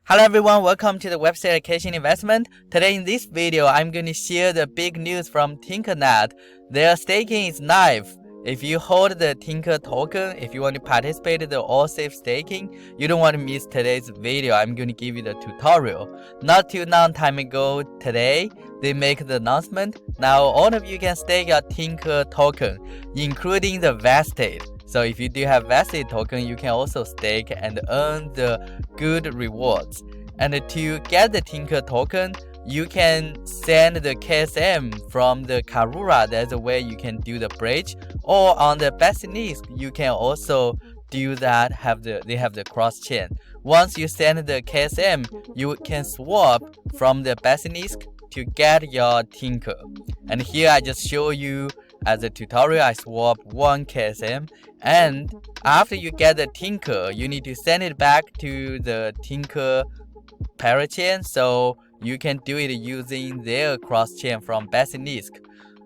Hello everyone, welcome to the website Education Investment. Today in this video, I'm going to share the big news from Tinkernet. Their staking is live. If you hold the Tinker token, if you want to participate in the OCIF staking, you don't want to miss today's video. I'm going to give you the tutorial. Not too long time ago today, they make the announcement. Now all of you can stake your Tinker token, including the vested. So if you do have vested token, you can also stake and earn the good rewards. And to get the Tinker token, you can send the KSM from the Karura. There's a way you can do the bridge. Or on the Basilisk, you can also do that. They have the cross chain. Once you send the KSM, you can swap from the Basilisk to get your Tinker. And here I just show you as a tutorial, I swap one KSM, and after you get the Tinker, you need to send it back to the Tinker parachain, so you can do it using their cross chain from Basilisk.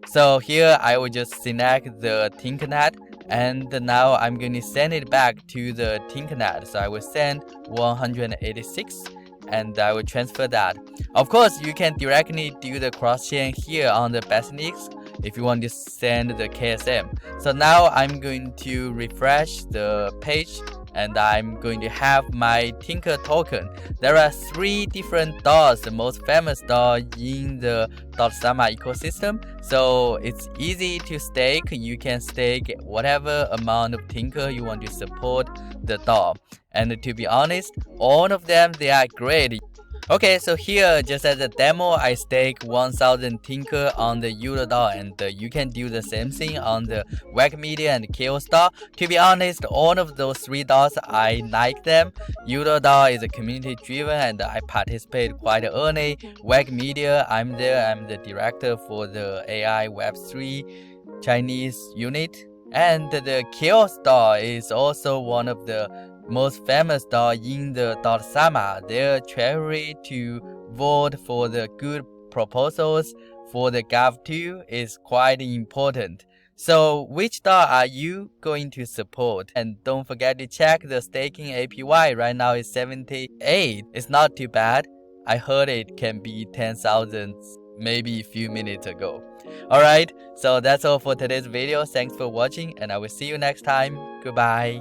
So here I will just select the Tinkernet, and now I'm going to send it back to the Tinkernet. So I will send 186 and I will transfer that. Of course, you can directly do the cross chain here on the Basilisk if you want to send the KSM. So now I'm going to refresh the page and I'm going to have my Tinker token. There are 3 different DAOs, the most famous DAO in the .sama ecosystem. So it's easy to stake. You can stake whatever amount of Tinker you want to support the DAO. And to be honest, all of them, they are great. Okay, so here, just as a demo, I stake 1000 Tinker on the Eurodao, and you can do the same thing on the WAG Media and Chaos DAO. To be honest, all of those 3 DAOs, I like them. Eurodao is a community driven and I participate quite early. WAG Media, I'm there, I'm the director for the AI Web3 Chinese unit. And the Chaos DAO is also one of the most famous DAO in the .sama. Their treasury to vote for the good proposals for the Gov2 is quite important. So which DAO are you going to support? And don't forget to check the staking APY. Right now it's 78. It's not too bad. I heard it can be 10,000 maybe a few minutes ago. Alright, so that's all for today's video. Thanks for watching and I will see you next time. Goodbye.